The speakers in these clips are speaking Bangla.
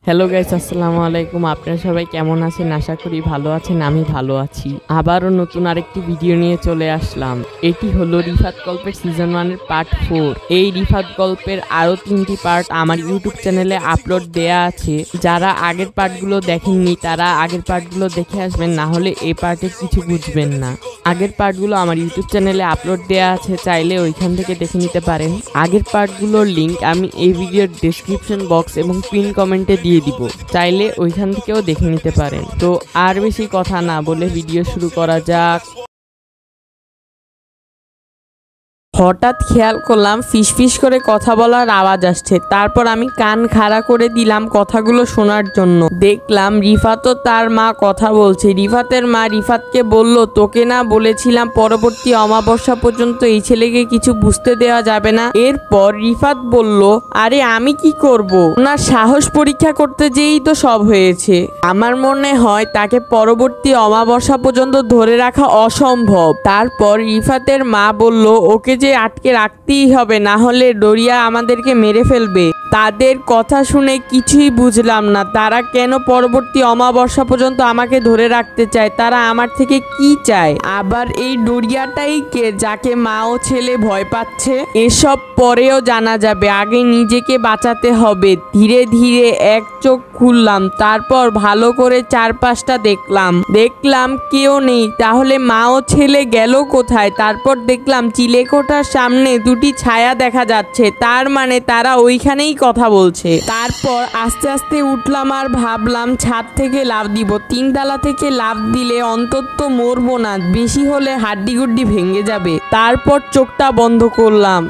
হ্যালো গাইস, আসসালামু আলাইকুম। আপনারা সবাই কেমন আছেন? আশা করি ভালো আছেন। আমি ভালো আছি। আবারও নতুন আরেকটি ভিডিও নিয়ে চলে আসলাম। এটি হলো রিফাত গল্পের সিজন 1 এর পার্ট 4। এই রিফাত গল্পের আরো 3টি পার্ট আমার ইউটিউব চ্যানেলে আপলোড দেয়া আছে। যারা আগের পার্টগুলো দেখেননি তারা আগের পার্টগুলো দেখে আসবেন, না হলে এই পার্টে কিছু বুঝবেন না। আগের পার্টগুলো আমার ইউটিউব চ্যানেলে আপলোড দেয়া আছে, চাইলে ওইখান থেকে দেখে নিতে পারেন। আগের পার্টগুলোর লিংক আমি এই ভিডিওর ডেসক্রিপশন বক্স এবং পিন কমেন্টে দিয়ে দিব, চাইলে ওইখান থেকেও দেখে নিতে পারেন। তো আর বেশি কথা না বলে ভিডিও শুরু করা যাক। হঠাৎ খেয়াল করলাম ফিসফিস করে কথা বলার আওয়াজ আসছে। তারপর আমি কান খাড়া করে দিলাম কথাগুলো শোনার জন্য। দেখলাম রিফাতও তার মা কথা বলছে। রিফাতের মা রিফাতকে বলল, তোকে না বলেছিলাম পরবর্তী অমাবস্যা পর্যন্ত এই ছেলেকে কিছু বুঝতে দেওয়া যাবে না? এরপর রিফাত বলল, আরে আমি কি করব? ওনার সাহস পরীক্ষা করতে যেই তো সব হয়েছে। আমার মনে হয় তাকে পরবর্তী অমাবস্যা পর্যন্ত ধরে রাখা অসম্ভব। তারপর রিফাতের মা বলল, ওকে যে আটকে রাখতেই হবে, না হলে ডোরিয়া আমাদেরকে মেরে ফেলবে। তাদের কথা শুনে কিছুই বুঝলাম না। তারা কেন পরবর্তী অমাবস্যা পর্যন্ত আমাকে ধরে রাখতে চায়? তারা আমার থেকে কি চায়? আবার এই ডোরিয়াটাই কে, যাকে মা ও ছেলে ভয় পাচ্ছে? এসব পরেও জানা যাবে, আগে নিজেকে বাঁচাতে হবে। ধীরে ধীরে এক চোখ খুললাম, তারপর ভালো করে চারপাশটা দেখলাম কেউ নেই। তাহলে মা ও ছেলে গেল কোথায়? তারপর দেখলাম চিলেকোঠার সামনে দুটি ছায়া দেখা যাচ্ছে, তার মানে তারা ওইখানেই কথা বলছে। তারপর আস্তে আস্তে উঠলাম আর ভাবলাম ছাদ থেকে লাফ দিব। 3 তলা থেকে লাফ দিলে অন্তত মরবো না, বেশি হলে হাড্ডিগুড্ডি ভেঙে যাবে। তারপর চোখটা বন্ধ করলাম,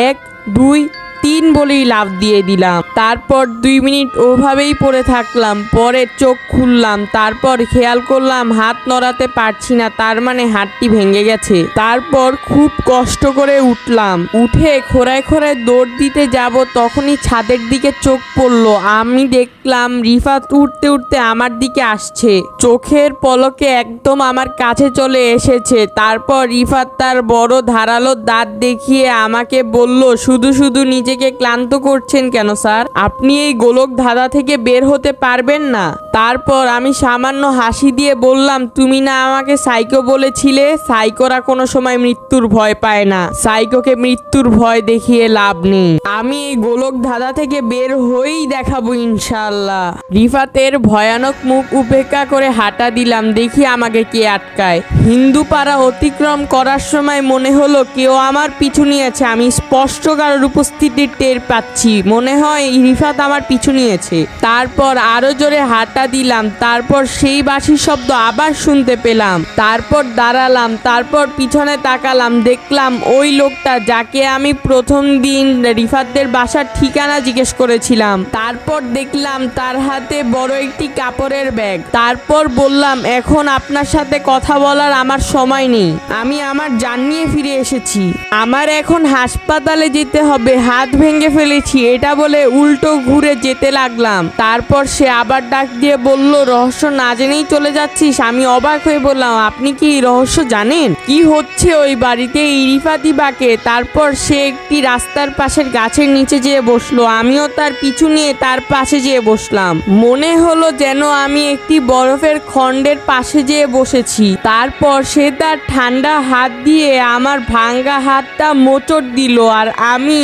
1 2 3 বলেই লাফ দিয়ে দিলাম। তারপর 2 মিনিট ওভাবেই পড়ে থাকলাম। পরে চোখ খুললাম, তারপর খেয়াল করলাম হাত নড়াতে পারছি না, তার মানে হাতটি ভেঙে গেছে। তারপর খুব কষ্ট করে উঠলাম। উঠে খোঁড়ায় খোঁড়ায় দৌড় দিতে যাব, তখনই ছাদের দিকে চোখ পড়লো। আমি দেখলাম রিফাত উঠতে উঠতে আমার দিকে আসছে, চোখের পলকে একদম আমার কাছে চলে এসেছে। তারপর রিফাত তার বড় ধারালো দাঁত দেখিয়ে আমাকে বলল, শুধু শুধু নিজেকে ক্লান্ত করছেন কেন স্যার? আপনি এই গোলক ধাঁধা থেকে বের হতে পারবেন না? তারপর আমি সামান্য হাসি দিয়ে বললাম, তুমি না আমাকে সাইকো বলেছিলে? সাইকোরা কোনো সময় মৃত্যুর ভয় পায় না, সাইকোকে মৃত্যুর ভয় দেখিয়ে লাভ নেই। আমি এই গোলক ধাঁধা থেকে বের হয়েই দেখাবো ইনশাআল্লাহ। রিফাতের ভয়ানক মুখ উপেক্ষা করে হাঁটা দিলাম, দেখি আমাকে কে আটকায়। হিন্দু পাড়া অতিক্রম করার সময় মনে হলো কেউ আমার পিছু নিয়েছে। আমি স্পষ্ট কারোর উপস্থিতি টের পাচ্ছি, মনে হয় রিফাত আমার পিছু নিয়েছে। তারপর আরো জোরে হাঁটা দিলাম, তারপর সেই বাঁশির শব্দ আবার শুনতে পেলাম। তারপর দাঁড়ালাম, তারপর পিছনে তাকালাম, দেখলাম ওই লোকটা যাকে আমি প্রথম দিন রিফাতদের বাসার ঠিকানা জিজ্ঞেস করেছিলাম। তারপর দেখলাম তার হাতে বড় একটি কাপড়ের ব্যাগ। তারপর বললাম, এখন আপনার সাথে কথা বলার আমার সময় নেই, আমি আমার জান নিয়ে ফিরে এসেছি। আমার এখন হাসপাতালে যেতে হবে, হাত ভেঙে ফেলেছি, এটা বলে উল্টো ঘুরে যেতে লাগলাম। তারপর সে আবার ডাক দিয়ে বলল, রহস্য না জেনেই চলে যাচ্ছিস? আমি অবাক হয়ে বললাম, আপনি কি রহস্য জানেন? কি হচ্ছে ওই বাড়িতে? রিফাতই বাকে। তারপর সে একটি রাস্তার পাশের গাছের নিচে যেয়ে বসলো। আমিও তার পিছু নিয়ে তার পাশে যেয়ে বসলাম। মনে হলো যেন আমি একটি বরফের খণ্ডের পাশে যেয়ে বসেছি। তারপর সে তার ঠান্ডা হাত দিয়ে আমার ভাঙ্গা হাতটা মোচড় দিল, আর আমি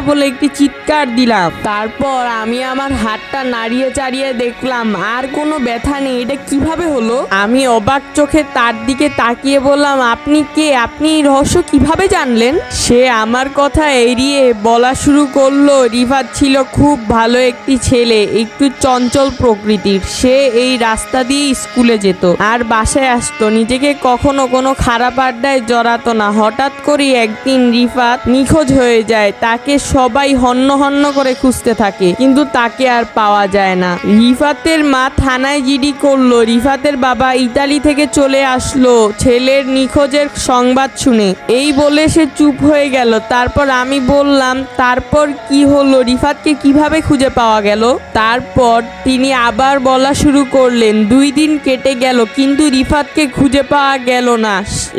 বলে একটি চিৎকার দিলাম। তারপর আমি আমার হাতটা নাড়িয়ে চাড়িয়ে দেখলাম আর কোনো ব্যথা নেই। এটা কিভাবে হলো? আমি অবাক চোখে তার দিকে তাকিয়ে বললাম, আপনি কে? আপনি এই রহস্য কিভাবে জানলেন? সে আমার কথা এড়িয়ে বলা শুরু করলো, রিফাত ছিল খুব ভালো একটি ছেলে, একটু চঞ্চল প্রকৃতির। সে এই রাস্তা দিয়ে স্কুলে যেত আর বাসায় আসতো, নিজেকে কখনো কোনো খারাপ আড্ডায় জড়াতো না। হঠাৎ করে একদিন রিফাত নিখোঁজ হয়ে যায়। তাকে সবাই হন্য হন্য করে খুঁজতে থাকে, কিন্তু তাকে আর পাওয়া যায় না। রিফাতের মা থানায় জিডি করলো। রিফাতের বাবা ইতালি থেকে চলে আসলো ছেলের নিখোঁজের সংবাদ শুনে। এই বলে সে চুপ হয়ে গেল। তারপর আমি বললাম, তারপর কি হলো? রিফাতকে কিভাবে খুঁজে পাওয়া গেল? তারপর তিনি আবার বলা শুরু করলেন, 2 দিন কেটে গেল, কিন্তু রিফাতকে খুঁজে পাওয়া গেল না।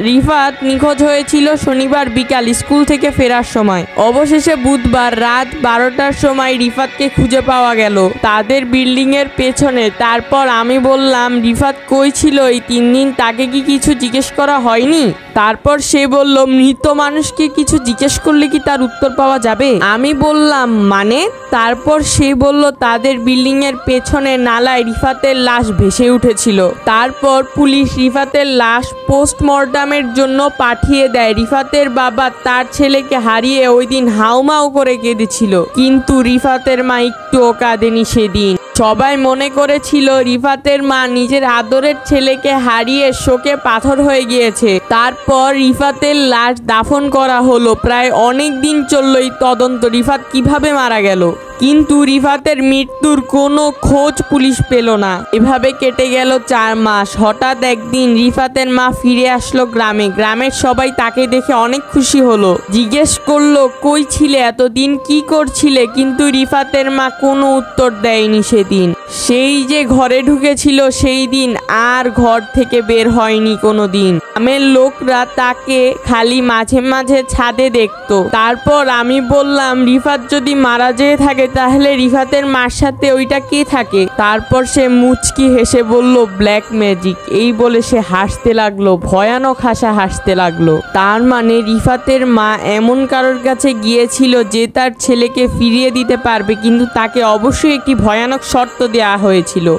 রিফাত নিখোঁজ হয়েছিল শনিবার বিকাল স্কুল থেকে ফেরার সময়। অবশেষে বুধবার রাত 12টার সময় রিফাতকে খুঁজে পাওয়া গেল তাদের বিল্ডিং এর পেছনে। তারপর আমি বললাম, রিফাত কই ছিল এই 3 দিন, তাকে কি কিছু জিজ্ঞেস করা হয়নি? তারপর সে বলল, মৃত মানুষকে কিছু জিজ্ঞেস করলে কি তার উত্তর পাওয়া যাবে? আমি বললাম, মানে? তারপর সে বলল, তাদের বিল্ডিং এর পেছনে নালায় রিফাতের লাশ ভেসে উঠেছিল। তারপর পুলিশ রিফাতের লাশ পোস্টমর্টমের জন্য পাঠিয়ে দেয়। রিফাতের বাবা তার ছেলেকে হারিয়ে ওই দিন হাউমাউ করে কেঁদেছিল, কিন্তু রিফাতের মা একটুও কাঁদেনি সেদিন। সবাই মনে করেছিল রিফাতের মা নিজের আদরের ছেলেকে হারিয়ে শোকে পাথর হয়ে গিয়েছে। তারপর রিফাতের লাশ দাফন করা হলো। প্রায় অনেক দিন চলল এই তদন্ত, রিফাত কিভাবে মারা গেল, কিন্তু রিফাতের মৃত্যুর কোনো খোঁজ পুলিশ পেল না। এভাবে কেটে গেল 4 মাস। হঠাৎ একদিন রিফাতের মা ফিরে আসলো গ্রামে। গ্রামের সবাই তাকে দেখে অনেক খুশি হলো। জিজ্ঞেস করলো, কই ছিলে এতদিন, কি করছিলে? কিন্তু রিফাতের মা কোনো উত্তর দেয়নি সেদিন। সেই যে ঘরে ঢুকেছিল সেই দিন আর ঘর থেকে বের হয়নি কোনো দিন। গ্রামের লোকরা তাকে খালি মাঝে মাঝে ছাদে দেখতো। তারপর আমি বললাম, রিফাত যদি মারা যেয়ে থাকে তাহলে রিফাতের মার সাথে ওইটা কে থাকে? তারপর সে মুচকি হেসে বলল, ব্ল্যাক ম্যাজিক। এই বলে সে হাসতে লাগলো, ভয়ানক হাসতে লাগলো। তার মানে রিফাতের মা এমন কারোর কাছে গিয়েছিল যে তার ছেলেকে ফিরিয়ে দিতে পারবে, কিন্তু তাকে অবশ্যই একটি ভয়ানক শর্ত দেওয়া হয়েছিল।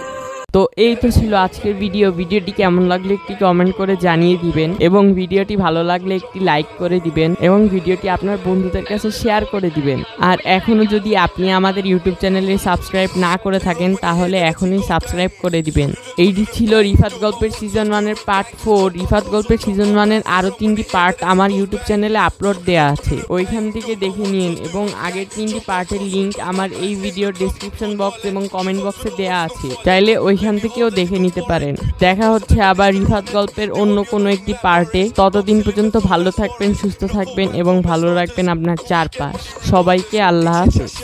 তো এই তো ছিল আজকের ভিডিওটি কেমন লাগলে একটি কমেন্ট করে জানিয়ে দিবেন, এবং ভিডিওটি ভালো লাগলে একটি লাইক করে দিবেন, এবং ভিডিওটি আপনার বন্ধুদের কাছে শেয়ার করে দিবেন। আর এখনও যদি আপনি আমাদের ইউটিউব চ্যানেলে সাবস্ক্রাইব না করে থাকেন তাহলে এখনই সাবস্ক্রাইব করে দিবেন। এইটি ছিল রিফাত গল্পের সিজন 1-এর পার্ট 4। রিফাত গল্পের সিজন 1-এর আরও 3টি পার্ট আমার ইউটিউব চ্যানেলে আপলোড দেওয়া আছে, ওইখান থেকে দেখে নিন। এবং আগের 3টি পার্টের লিঙ্ক আমার এই ভিডিওর ডেসক্রিপশন বক্স এবং কমেন্ট বক্সে দেওয়া আছে, চাইলে ওইখান থেকেও দেখে নিতে পারেন। দেখা হচ্ছে আবার রিফাত গল্পের অন্য কোনো একটি পার্টে। ততদিন পর্যন্ত ভালো থাকবেন, সুস্থ থাকবেন এবং ভালো রাখবেন আপনার চারপাশ। সবাইকে আল্লাহ হাফেজ।